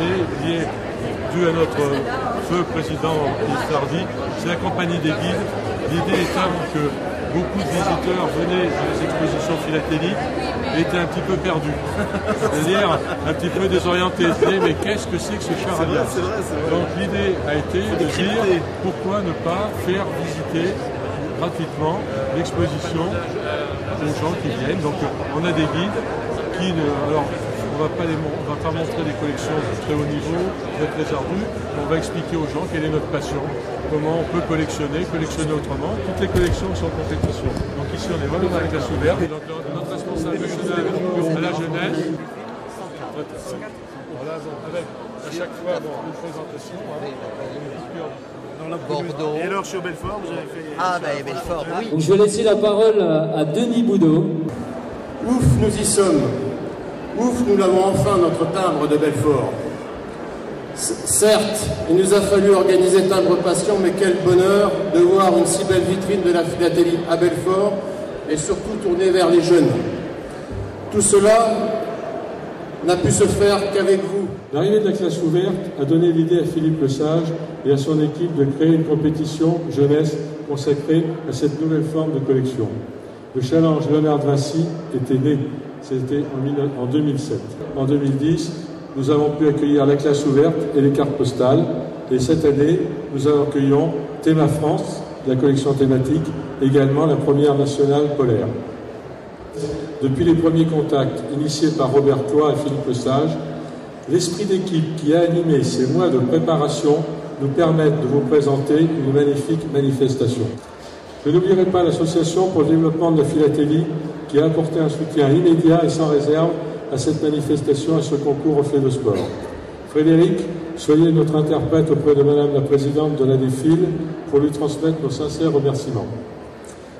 année liée, due à notre feu président Sardy, c'est la compagnie des guides. L'idée étant que beaucoup de visiteurs venaient à les expositions philatéliques et étaient un petit peu perdus. C'est-à-dire un petit peu désorientés. Mais qu'est-ce que c'est que ce charabia? Donc l'idée a été de dire pourquoi ne pas faire visiter gratuitement l'exposition aux gens qui viennent. Donc on a des guides qui alors on va pas montrer des collections de très haut niveau, très ardues, on va expliquer aux gens quelle est notre passion, comment on peut collectionner autrement. Toutes les collections sont en compétition. Donc ici on est vraiment dans la classe ouverte. Donc notre responsable national à la jeunesse, voilà, avec à chaque fois une présentation. Bordeaux. Et alors sur Belfort, vous avez fait... Ah ben Belfort, oui. Donc, je vais laisser la parole à Denis Boudot. Ouf, nous y sommes. Ouf, nous l'avons enfin, notre timbre de Belfort. Certes, il nous a fallu organiser Timbre Passion, mais quel bonheur de voir une si belle vitrine de la philatélie à Belfort et surtout tournée vers les jeunes. Tout cela n'a pu se faire qu'avec vous. L'arrivée de la classe ouverte a donné l'idée à Philippe Lesage et à son équipe de créer une compétition jeunesse consacrée à cette nouvelle forme de collection. Le challenge Léonard de Vinci était né, c'était en 2007. En 2010, nous avons pu accueillir la classe ouverte et les cartes postales. Et cette année, nous accueillons Théma France, la collection thématique, également la première nationale polaire. Depuis les premiers contacts initiés par Robert Cloy et Philippe Lesage, l'esprit d'équipe qui a animé ces mois de préparation nous permet de vous présenter une magnifique manifestation. Je n'oublierai pas l'association pour le développement de la philatélie qui a apporté un soutien immédiat et sans réserve à cette manifestation et à ce concours au fait de sport. Frédéric, soyez notre interprète auprès de Madame la Présidente de la Défile pour lui transmettre nos sincères remerciements.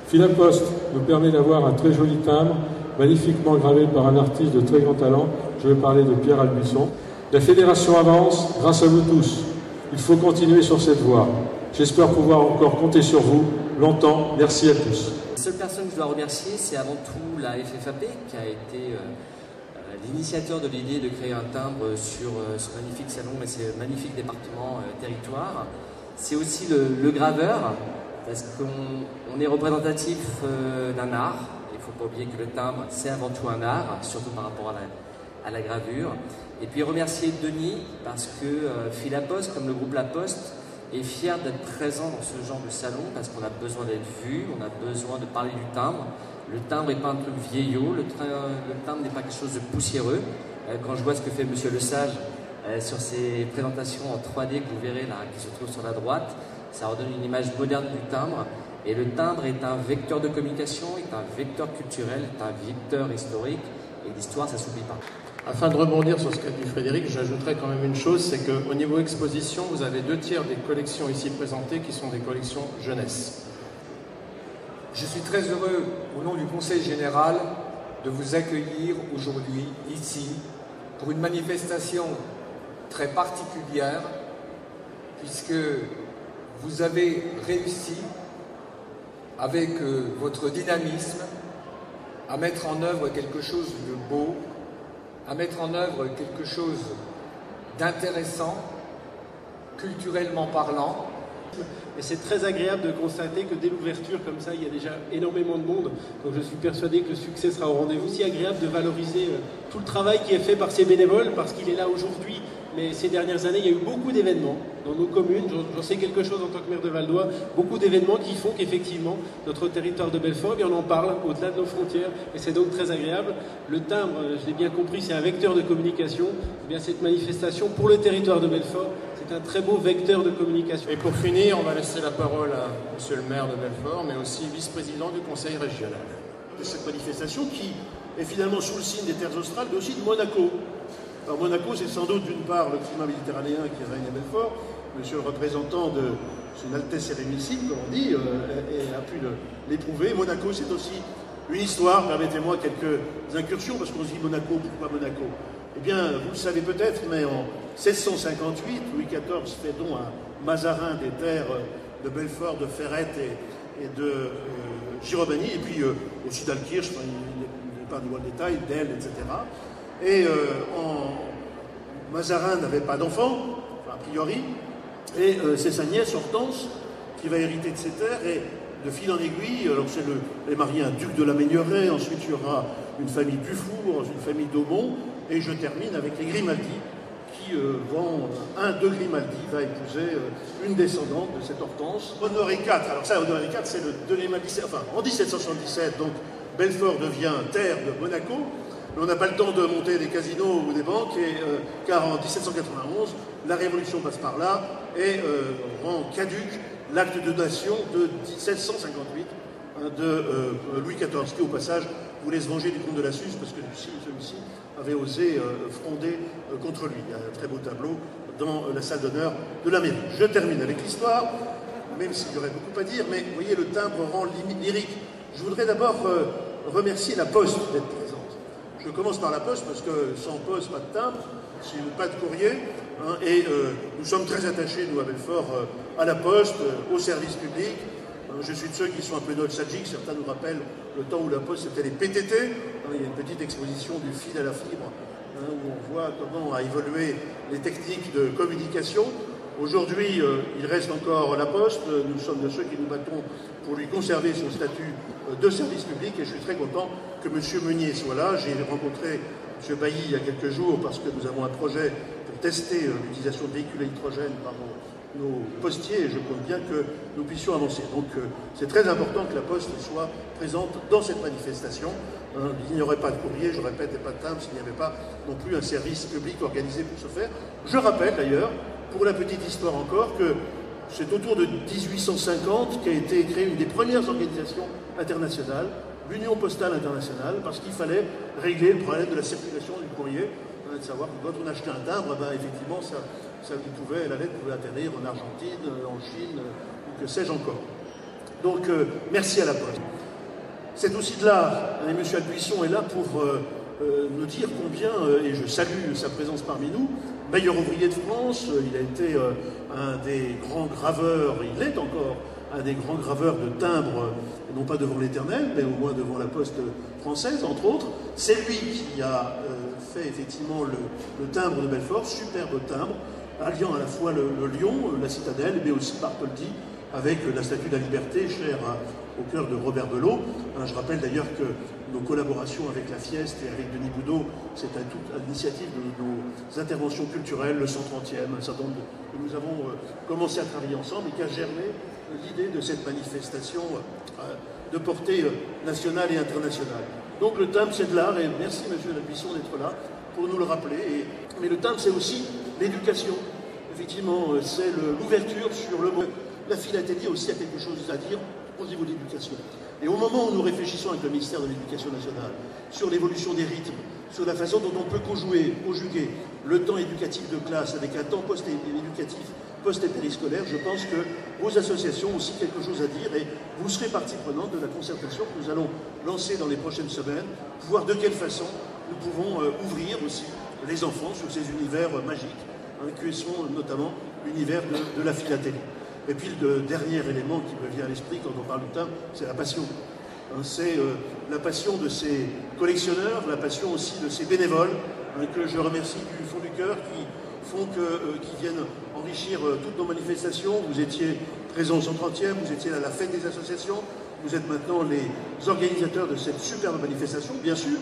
Philapost nous permet d'avoir un très joli timbre, magnifiquement gravé par un artiste de très grand talent. Je vais parler de Pierre Albuisson. La fédération avance grâce à vous tous. Il faut continuer sur cette voie. J'espère pouvoir encore compter sur vous longtemps. Merci à tous. La seule personne que je dois remercier, c'est avant tout la FFAP qui a été l'initiateur de l'idée de créer un timbre sur ce magnifique salon et ce magnifique département territoire. C'est aussi le graveur, parce qu'on est représentatif d'un art. Il ne faut pas oublier que le timbre, c'est avant tout un art, surtout par rapport à la gravure. Et puis remercier Denis, parce que Philapost, comme le groupe La Poste, est fier d'être présent dans ce genre de salon, parce qu'on a besoin d'être vu, on a besoin de parler du timbre. Le timbre n'est pas un truc vieillot, le timbre n'est pas quelque chose de poussiéreux. Quand je vois ce que fait Monsieur Lesage sur ses présentations en 3D que vous verrez là, qui se trouvent sur la droite, ça redonne une image moderne du timbre. Et le timbre est un vecteur de communication, est un vecteur culturel, est un vecteur historique. Et l'histoire, ça ne s'oublie pas. Afin de rebondir sur ce qu'a dit Frédéric, j'ajouterais quand même une chose, c'est qu'au niveau exposition, vous avez 2/3 des collections ici présentées qui sont des collections jeunesse. Je suis très heureux, au nom du Conseil général, de vous accueillir aujourd'hui, ici, pour une manifestation très particulière, puisque vous avez réussi, avec votre dynamisme, à mettre en œuvre quelque chose de beau, à mettre en œuvre quelque chose d'intéressant, culturellement parlant. Et c'est très agréable de constater que dès l'ouverture, comme ça, il y a déjà énormément de monde. Donc je suis persuadé que le succès sera au rendez-vous. C'est agréable de valoriser tout le travail qui est fait par ces bénévoles, parce qu'il est là aujourd'hui. Mais ces dernières années, il y a eu beaucoup d'événements dans nos communes. J'en sais quelque chose en tant que maire de Val-d'Oie. Beaucoup d'événements qui font qu'effectivement, notre territoire de Belfort, on en parle au-delà de nos frontières. Et c'est donc très agréable. Le timbre, je l'ai bien compris, c'est un vecteur de communication. Eh bien, cette manifestation pour le territoire de Belfort, c'est un très beau vecteur de communication. Et pour finir, on va laisser la parole à Monsieur le maire de Belfort, mais aussi vice-président du conseil régional. De cette manifestation qui est finalement sous le signe des terres australes, mais aussi de Monaco. Alors Monaco, c'est sans doute d'une part le climat méditerranéen qui règne à Belfort. Monsieur le représentant de son Altesse Sérénissime, comme on dit, a pu l'éprouver. Monaco, c'est aussi une histoire. Permettez-moi quelques incursions, parce qu'on se dit Monaco, pourquoi Monaco? Eh bien, vous le savez peut-être, mais en 1658, Louis XIV fait don à Mazarin des terres de Belfort, de Ferrette et de Giromagny, et puis aussi d'Alkirch, il n'est pas dans le détail, d'Elle, etc. Et Mazarin n'avait pas d'enfant, a priori, et c'est sa nièce Hortense qui va hériter de ses terres, et de fil en aiguille, alors elle est mariée à un duc de la Meilleraye, ensuite il y aura une famille Dufour, une famille d'Aumont, et je termine avec les Grimaldi, qui un de Grimaldi va épouser une descendante de cette Hortense. Honoré IV, alors ça, Honoré IV, c'est de Grimaldi, enfin en 1777, donc Belfort devient terre de Monaco, mais on n'a pas le temps de monter des casinos ou des banques, car en 1791, la Révolution passe par là et rend caduque l'acte de donation de 1758 de Louis XIV, qui au passage voulait se venger du comte de la Suze, parce que celui-ci avait osé fronder contre lui. Il y a un très beau tableau dans la salle d'honneur de la mairie. Je termine avec l'histoire, même s'il y aurait beaucoup à dire, mais vous voyez, le timbre rend lyrique. Je voudrais d'abord remercier la Poste d'être présente. Je commence par la Poste, parce que sans Poste, pas de timbre, pas de courrier, hein, et nous sommes très attachés, nous, à Belfort, à la Poste, au service public. Je suis de ceux qui sont un peu nostalgiques. Certains nous rappellent le temps où la Poste c'était les PTT. Il y a une petite exposition du fil à la fibre, où on voit comment a évolué les techniques de communication. Aujourd'hui, il reste encore la Poste. Nous sommes de ceux qui nous battons pour lui conserver son statut de service public, et je suis très content que M. Meunier soit là. J'ai rencontré M. Bailly il y a quelques jours parce que nous avons un projet pour tester l'utilisation de véhicules à hydrogène par nos postiers, et je compte bien que nous puissions avancer. Donc c'est très important que la Poste soit présente dans cette manifestation. Il n'y aurait pas de courrier, je répète, et pas de timbre s'il n'y avait pas non plus un service public organisé pour ce faire. Je rappelle d'ailleurs, pour la petite histoire encore, que c'est autour de 1850 qu'a été créée une des premières organisations internationales, l'Union Postale Internationale, parce qu'il fallait régler le problème de la circulation du courrier, de savoir que quand on achetait un timbre, effectivement, la lettre pouvait atterrir en Argentine, en Chine, ou que sais-je encore. Donc, merci à la Poste. C'est aussi de là, et M. Albuisson est là pour nous dire combien, et je salue sa présence parmi nous, meilleur ouvrier de France, il a été un des grands graveurs, il est encore un des grands graveurs de timbres, non pas devant l'Éternel, mais au moins devant la Poste française, entre autres. C'est lui qui a fait effectivement le timbre de Belfort, superbe timbre, alliant à la fois le lion, la citadelle, mais aussi Bartholdi, avec la Statue de la Liberté, chère au cœur de Robert Belot. Je rappelle d'ailleurs que nos collaborations avec la Fieste et avec Denis Boudot, c'est à l'initiative de nos interventions culturelles, le 130e, un certain nombre nous avons commencé à travailler ensemble, et qui a germé l'idée de cette manifestation de portée nationale et internationale. Donc le timbre, c'est de l'art, et merci M. Albuisson d'être là pour nous le rappeler. Mais le timbre, c'est aussi l'éducation. Effectivement, c'est l'ouverture sur le monde. La philatélie aussi a quelque chose à dire au niveau de l'éducation. Et au moment où nous réfléchissons avec le ministère de l'Éducation nationale sur l'évolution des rythmes, sur la façon dont on peut conjuguer le temps éducatif de classe avec un temps post-éducatif, post- et périscolaire, je pense que vos associations ont aussi quelque chose à dire, et vous serez partie prenante de la concertation que nous allons lancer dans les prochaines semaines, pour voir de quelle façon nous pouvons ouvrir aussi les enfants sur ces univers magiques, qui sont notamment l'univers de la philatélie. Et puis le dernier élément qui me vient à l'esprit quand on parle du timbre, c'est la passion. C'est la passion de ces collectionneurs, la passion aussi de ces bénévoles, que je remercie du fond du cœur, qui viennent enrichir toutes nos manifestations. Vous étiez présents au 130e, vous étiez à la fête des associations, vous êtes maintenant les organisateurs de cette superbe manifestation. Bien sûr,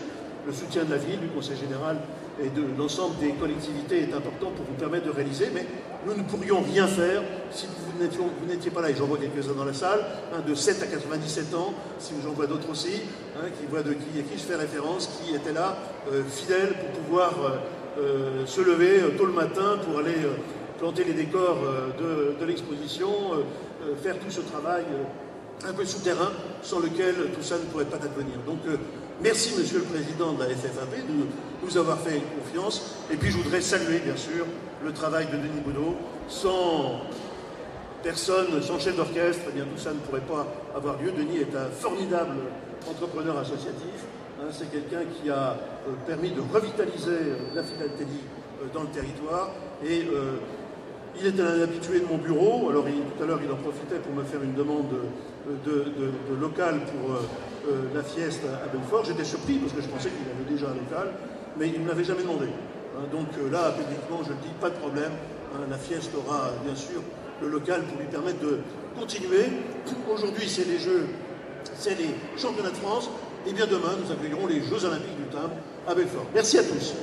le soutien de la ville, du Conseil général et de l'ensemble des collectivités est important pour vous permettre de réaliser, mais nous ne pourrions rien faire si vous n'étiez pas là. Et j'en vois quelques-uns dans la salle, de 7 à 97 ans, si j'en vois d'autres aussi, à qui je fais référence, qui étaient là, fidèles pour pouvoir se lever tôt le matin pour aller planter les décors de l'exposition, faire tout ce travail un peu souterrain, sans lequel tout ça ne pourrait pas advenir. Donc, merci, Monsieur le Président de la FFAP, de nous avoir fait confiance. Et puis, je voudrais saluer, bien sûr, le travail de Denis Boudot. Sans personne, sans chef d'orchestre, eh bien, tout ça ne pourrait pas avoir lieu. Denis est un formidable entrepreneur associatif. C'est quelqu'un qui a permis de revitaliser la philatélie dans le territoire. Et il était un habitué de mon bureau. Alors, tout à l'heure, il en profitait pour me faire une demande de local pour la Fieste à Belfort. J'étais surpris parce que je pensais qu'il avait déjà un local, mais il ne me l'avait jamais demandé. Donc là, publiquement, je le dis, pas de problème. La Fieste aura bien sûr le local pour lui permettre de continuer. Aujourd'hui, c'est les Jeux, c'est les championnats de France. Et bien demain, nous accueillerons les Jeux Olympiques du Timbre à Belfort. Merci à tous.